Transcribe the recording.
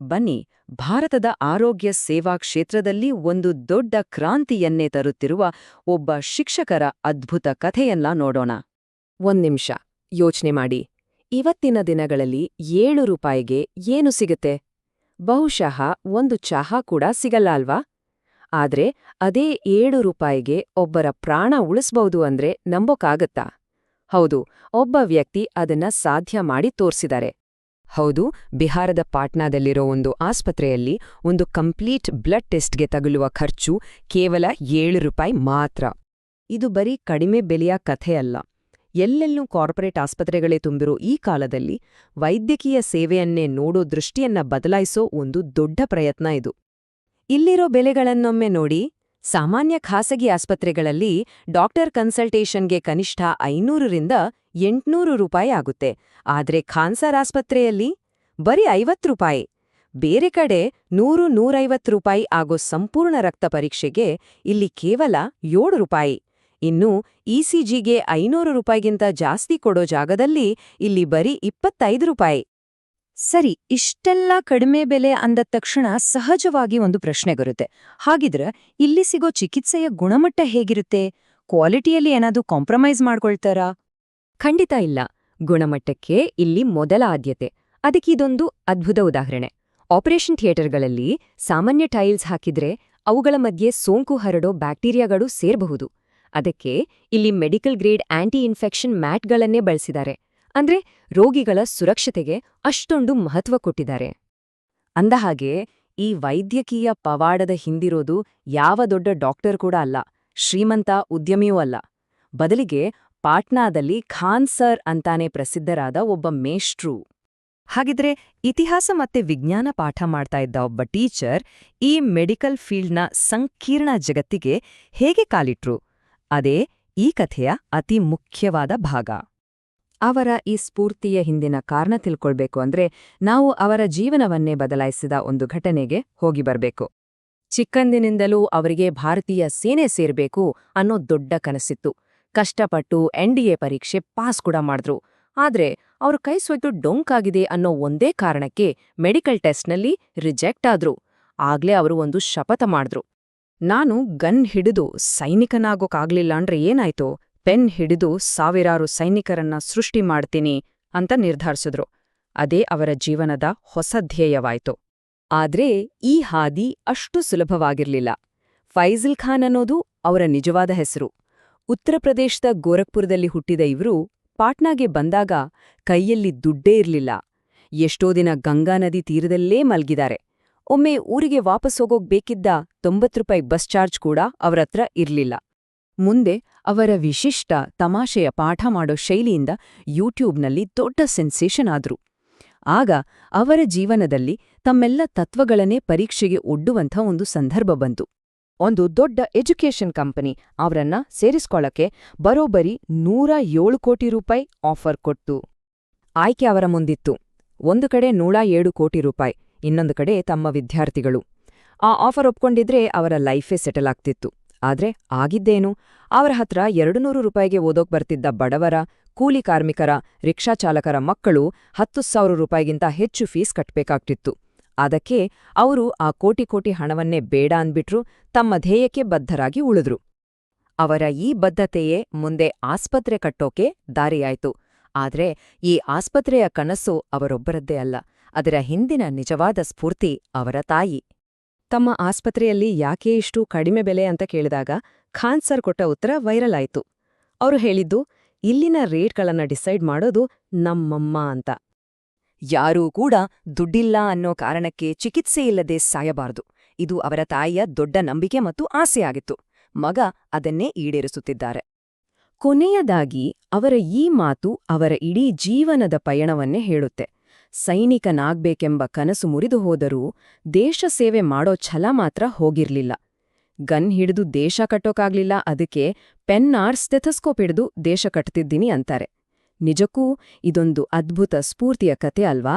ಬನ್ನಿ, ಭಾರತದ ಆರೋಗ್ಯ ಸೇವಾ ಕ್ಷೇತ್ರದಲ್ಲಿ ಒಂದು ದೊಡ್ಡ ಕ್ರಾಂತಿಯನ್ನೇ ತರುತ್ತಿರುವ ಒಬ್ಬ ಶಿಕ್ಷಕರ ಅದ್ಭುತ ಕಥೆಯನ್ನ ನೋಡೋಣ. ಒಂದ್ನಿಮಿಷ ಯೋಚ್ನೆ ಮಾಡಿ. ಇವತ್ತಿನ ದಿನಗಳಲ್ಲಿ 7 ರೂಪಾಯಿಗೆ ಏನು ಸಿಗುತ್ತೆ? ಬಹುಶಃ ಒಂದು ಚಹಾ ಕೂಡ ಸಿಗಲ್ಲ ಅಲ್ವಾ? ಆದ್ರೆ ಅದೇ 7 ರೂಪಾಯಿಗೆ ಒಬ್ಬರ ಪ್ರಾಣ ಉಳಿಸ್ಬಹುದು ಅಂದ್ರೆ ನಂಬೋಕ್ಕಾಗತ್ತಾ? ಹೌದು, ಒಬ್ಬ ವ್ಯಕ್ತಿ ಅದನ್ನ ಸಾಧ್ಯ ಮಾಡಿ ತೋರ್ಸಿದ್ದಾರೆ. ಹೌದು, ಬಿಹಾರದ ಪಾಟ್ನಾದಲ್ಲಿರೋ ಒಂದು ಆಸ್ಪತ್ರೆಯಲ್ಲಿ ಒಂದು ಕಂಪ್ಲೀಟ್ ಬ್ಲಡ್ ಟೆಸ್ಟ್ಗೆ ತಗುಲುವ ಖರ್ಚು ಕೇವಲ 7 ರೂಪಾಯಿ ಮಾತ್ರ. ಇದು ಬರೀ ಕಡಿಮೆ ಬೆಲೆಯ ಕಥೆಯಲ್ಲ. ಎಲ್ಲೆಲ್ಲೂ ಕಾರ್ಪೊರೇಟ್ ಆಸ್ಪತ್ರೆಗಳೇ ತುಂಬಿರೋ ಈ ಕಾಲದಲ್ಲಿ ವೈದ್ಯಕೀಯ ಸೇವೆಯನ್ನೇ ನೋಡೋ ದೃಷ್ಟಿಯನ್ನ ಬದಲಾಯಿಸೋ ಒಂದು ದೊಡ್ಡ ಪ್ರಯತ್ನ ಇದು. ಇಲ್ಲಿರೋ ಬೆಲೆಗಳನ್ನೊಮ್ಮೆ ನೋಡಿ. ಸಾಮಾನ್ಯ ಖಾಸಗಿ ಆಸ್ಪತ್ರೆಗಳಲ್ಲಿ ಡಾಕ್ಟರ್ ಕನ್ಸಲ್ಟೇಷನ್ಗೆ ಕನಿಷ್ಠ 500 ರಿಂದ 800 ರೂಪಾಯಿ ಆಗುತ್ತೆ. ಆದ್ರೆ ಖಾನ್ಸರ್ ಆಸ್ಪತ್ರೆಯಲ್ಲಿ ಬರೀ 50 ರೂಪಾಯಿ. ಬೇರೆ ಕಡೆ 100-150 ರೂಪಾಯಿ ಆಗೋ ಸಂಪೂರ್ಣ ರಕ್ತ ಪರೀಕ್ಷೆಗೆ ಇಲ್ಲಿ ಕೇವಲ 7 ರೂಪಾಯಿ. ಇನ್ನು ಇಸಿಜಿಗೆ 500 ರೂಪಾಯಿಗಿಂತ ಜಾಸ್ತಿ ಕೊಡೋ ಜಾಗದಲ್ಲಿ ಇಲ್ಲಿ ಬರೀ 25 ರೂಪಾಯಿ. ಸರಿ, ಇಷ್ಟೆಲ್ಲ ಕಡಿಮೆ ಬೆಲೆ ಅಂದ ತಕ್ಷಣ ಸಹಜವಾಗಿ ಒಂದು ಪ್ರಶ್ನೆ ಬರುತ್ತೆ. ಹಾಗಿದ್ರೆ ಇಲ್ಲಿ ಸಿಗೋ ಚಿಕಿತ್ಸೆಯ ಗುಣಮಟ್ಟ ಹೇಗಿರುತ್ತೆ? ಕ್ವಾಲಿಟಿಯಲ್ಲಿ ಏನಾದ್ರೂ ಕಾಂಪ್ರಮೈಸ್ ಮಾಡ್ಕೊಳ್ತಾರಾ? ಖಂಡಿತ ಇಲ್ಲ. ಗುಣಮಟ್ಟಕ್ಕೆ ಇಲ್ಲಿ ಮೊದಲ ಆದ್ಯತೆ. ಅದಕ್ಕಿದೊಂದು ಅದ್ಭುತ ಉದಾಹರಣೆ. ಆಪರೇಷನ್ ಥಿಯೇಟರ್ಗಳಲ್ಲಿ ಸಾಮಾನ್ಯ ಟೈಲ್ಸ್ ಹಾಕಿದ್ರೆ ಅವುಗಳ ಮಧ್ಯೆ ಸೋಂಕು ಹರಡೋ ಬ್ಯಾಕ್ಟೀರಿಯಾಗಳು ಸೇರಬಹುದು. ಅದಕ್ಕೆ ಇಲ್ಲಿ ಮೆಡಿಕಲ್ ಗ್ರೇಡ್ ಆಂಟಿ ಇನ್ಫೆಕ್ಷನ್ ಮ್ಯಾಟ್ಗಳನ್ನೇ ಬಳಸಿದ್ದಾರೆ. ಅಂದ್ರೆ ರೋಗಿಗಳ ಸುರಕ್ಷತೆಗೆ ಅಷ್ಟೊಂದು ಮಹತ್ವ ಕೊಟ್ಟಿದ್ದಾರೆ. ಅಂದಹಾಗೆ ಈ ವೈದ್ಯಕೀಯ ಪವಾಡದ ಹಿಂದಿರೋದು ಯಾವ ದೊಡ್ಡ ಡಾಕ್ಟರ್ ಕೂಡ ಅಲ್ಲ, ಶ್ರೀಮಂತ ಉದ್ಯಮಿಯೂ ಅಲ್ಲ. ಬದಲಿಗೆ ಪಾಟ್ನಾದಲ್ಲಿ ಖಾನ್ ಸರ್ ಅಂತಾನೆ ಪ್ರಸಿದ್ಧರಾದ ಒಬ್ಬ ಮೇಷ್ಟ್ರು. ಹಾಗಿದ್ರೆ ಇತಿಹಾಸ ಮತ್ತೆ ವಿಜ್ಞಾನ ಪಾಠ ಮಾಡ್ತಾ ಇದ್ದ ಒಬ್ಬ ಟೀಚರ್ ಈ ಮೆಡಿಕಲ್ ಫೀಲ್ಡ್ನ ಸಂಕೀರ್ಣ ಜಗತ್ತಿಗೆ ಹೇಗೆ ಕಾಲಿಟ್ರು? ಅದೇ ಈ ಕಥೆಯ ಅತಿ ಮುಖ್ಯವಾದ ಭಾಗ. ಅವರ ಈ ಸ್ಫೂರ್ತಿಯ ಹಿಂದಿನ ಕಾರಣ ತಿಳ್ಕೊಳ್ಬೇಕು ಅಂದ್ರೆ ನಾವು ಅವರ ಜೀವನವನ್ನೇ ಬದಲಾಯಿಸಿದ ಒಂದು ಘಟನೆಗೆ ಹೋಗಿ ಬರ್ಬೇಕು. ಚಿಕ್ಕಂದಿನಿಂದಲೂ ಅವರಿಗೆ ಭಾರತೀಯ ಸೇನೆ ಸೇರ್ಬೇಕು ಅನ್ನೋ ದೊಡ್ಡ ಕನಸಿತ್ತು. ಕಷ್ಟಪಟ್ಟು NDA ಪರೀಕ್ಷೆ ಪಾಸ್ ಕೂಡ ಮಾಡಿದ್ರು. ಆದ್ರೆ ಅವ್ರ ಕೈ ಸ್ವತ್ತು ಡೊಂಕಾಗಿದೆ ಅನ್ನೋ ಒಂದೇ ಕಾರಣಕ್ಕೆ ಮೆಡಿಕಲ್ ಟೆಸ್ಟ್ನಲ್ಲಿ ರಿಜೆಕ್ಟ್ ಆದ್ರು. ಆಗ್ಲೇ ಅವರು ಒಂದು ಶಪಥ ಮಾಡಿದ್ರು. ನಾನು ಗನ್ ಹಿಡಿದು ಸೈನಿಕನಾಗೋಕಾಗ್ಲಿಲ್ಲ ಅಂದ್ರೆ ಏನಾಯ್ತು, ಪೆನ್ ಹಿಡಿದು ಸಾವಿರಾರು ಸೈನಿಕರನ್ನ ಸೃಷ್ಟಿ ಮಾಡ್ತೀನಿ ಅಂತ ನಿರ್ಧರಿಸಿದ್ರು. ಅದೇ ಅವರ ಜೀವನದ ಹೊಸ ಧ್ಯೇಯವಾಯ್ತು. ಆದ್ರೆ ಈ ಹಾದಿ ಅಷ್ಟು ಸುಲಭವಾಗಿರ್ಲಿಲ್ಲ. ಫೈಜಲ್ ಖಾನ್ ಅನ್ನೋದು ಅವರ ನಿಜವಾದ ಹೆಸರು. ಉತ್ತರ ಪ್ರದೇಶದ ಗೋರಖ್ಪುರದಲ್ಲಿ ಹುಟ್ಟಿದ ಇವರು ಪಾಟ್ನಾಗೆ ಬಂದಾಗ ಕೈಯಲ್ಲಿ ದುಡ್ಡೇ ಇರ್ಲಿಲ್ಲ. ಎಷ್ಟೋ ದಿನ ಗಂಗಾ ನದಿ ತೀರದಲ್ಲೇ ಮಲ್ಗಿದ್ದಾರೆ. ಒಮ್ಮೆ ಊರಿಗೆ ವಾಪಸ್ ಹೋಗೋಕ್ ಬೇಕಿದ್ದ 90 ರೂಪಾಯಿ ಬಸ್ ಚಾರ್ಜ್ ಕೂಡ ಅವರತ್ರ ಇರ್ಲಿಲ್ಲ. ಮುಂದೆ ಅವರ ವಿಶಿಷ್ಟ ತಮಾಷೆಯ ಪಾಠ ಮಾಡೋ ಶೈಲಿಯಿಂದ ಯೂಟ್ಯೂಬ್ನಲ್ಲಿ ದೊಡ್ಡ ಸೆನ್ಸೇಷನ್ ಆದ್ರು. ಆಗ ಅವರ ಜೀವನದಲ್ಲಿ ತಮ್ಮೆಲ್ಲ ತತ್ವಗಳನ್ನೇ ಪರೀಕ್ಷೆಗೆ ಒಡ್ಡುವಂಥ ಒಂದು ಸಂದರ್ಭ ಬಂತು. ಒಂದು ದೊಡ್ಡ ಎಜುಕೇಷನ್ ಕಂಪನಿ ಅವರನ್ನ ಸೇರಿಸ್ಕೊಳ್ಳಕ್ಕೆ ಬರೋಬ್ಬರಿ 107 ಕೋಟಿ ರೂಪಾಯಿ ಆಫರ್ ಕೊಟ್ಟು. ಆಯ್ಕೆ ಅವರ ಮುಂದಿತ್ತು. ಒಂದು ಕಡೆ 107 ಕೋಟಿ ರೂಪಾಯಿ, ಇನ್ನೊಂದು ಕಡೆ ತಮ್ಮ ವಿದ್ಯಾರ್ಥಿಗಳು. ಆ ಆಫರ್ ಒಪ್ಕೊಂಡಿದ್ರೆ ಅವರ ಲೈಫೇ ಸೆಟಲ್ ಆಗ್ತಿತ್ತು. ಆದ್ರೆ ಆಗಿದ್ದೇನು? ಅವರ ಹತ್ರ 200 ರೂಪಾಯಿಗೆ ಓದೋಕ್ ಬರ್ತಿದ್ದ ಬಡವರ, ಕೂಲಿ ಕಾರ್ಮಿಕರ, ರಿಕ್ಷಾ ಚಾಲಕರ ಮಕ್ಕಳು 10,000 ರೂಪಾಯಿಗಿಂತ ಹೆಚ್ಚು ಫೀಸ್ ಕಟ್ಬೇಕಾಗ್ತಿತ್ತು. ಅದಕ್ಕೆ ಅವರು ಆ ಕೋಟಿ ಹಣವನ್ನೇ ಬೇಡ ಅಂದ್ಬಿಟ್ರು. ತಮ್ಮ ಧ್ಯೇಯಕ್ಕೆ ಬದ್ಧರಾಗಿ ಉಳಿದ್ರು. ಅವರ ಈ ಬದ್ಧತೆಯೇ ಮುಂದೆ ಆಸ್ಪತ್ರೆ ಕಟ್ಟೋಕೆ ದಾರಿಯಾಯ್ತು. ಆದ್ರೆ ಈ ಆಸ್ಪತ್ರೆಯ ಕನಸು ಅವರೊಬ್ಬರದ್ದೇ ಅಲ್ಲ. ಅದರ ಹಿಂದಿನ ನಿಜವಾದ ಸ್ಫೂರ್ತಿ ಅವರ ತಾಯಿ. ತಮ್ಮ ಆಸ್ಪತ್ರೆಯಲ್ಲಿ ಯಾಕೆ ಇಷ್ಟು ಕಡಿಮೆ ಬೆಲೆ ಅಂತ ಕೇಳಿದಾಗ ಖಾನ್ ಸರ್ ಕೊಟ್ಟ ಉತ್ತರ ವೈರಲ್ ಆಯ್ತು. ಅವರು ಹೇಳಿದ್ದು, ಇಲ್ಲಿನ ರೇಟ್ಗಳನ್ನ ಡಿಸೈಡ್ ಮಾಡೋದು ನಮ್ಮಮ್ಮ ಅಂತ. ಯಾರೂ ಕೂಡ ದುಡ್ಡಿಲ್ಲ ಅನ್ನೋ ಕಾರಣಕ್ಕೆ ಚಿಕಿತ್ಸೆ ಇಲ್ಲದೆ ಸಾಯಬಾರದು. ಇದು ಅವರ ತಾಯಿಯ ದೊಡ್ಡ ನಂಬಿಕೆ ಮತ್ತು ಆಸೆಯಾಗಿತ್ತು. ಮಗ ಅದನ್ನೇ ಈಡೇರಿಸುತ್ತಿದ್ದಾರೆ. ಕೊನೆಯದಾಗಿ ಅವರ ಈ ಮಾತು ಅವರ ಇಡೀ ಜೀವನದ ಪಯಣವನ್ನೇ ಹೇಳುತ್ತೆ. ಸೈನಿಕನಾಗ್ಬೇಕೆಂಬ ಕನಸು ಮುರಿದು ಹೋದರೂ ದೇಶ ಸೇವೆ ಮಾಡೋ ಛಲ ಮಾತ್ರ ಹೋಗಿರ್ಲಿಲ್ಲ. ಗನ್ ಹಿಡಿದು ದೇಶ ಕಟ್ಟೋಕಾಗ್ಲಿಲ್ಲ, ಅದಕ್ಕೆ ಪೆನ್ ಸ್ಟೆಥಸ್ಕೋಪ್ ಹಿಡಿದು ದೇಶ ಕಟ್ತಿದ್ದೀನಿ ಅಂತಾರೆ. ನಿಜಕ್ಕೂ ಇದೊಂದು ಅದ್ಭುತ ಸ್ಫೂರ್ತಿಯ ಕತೆ ಅಲ್ವಾ?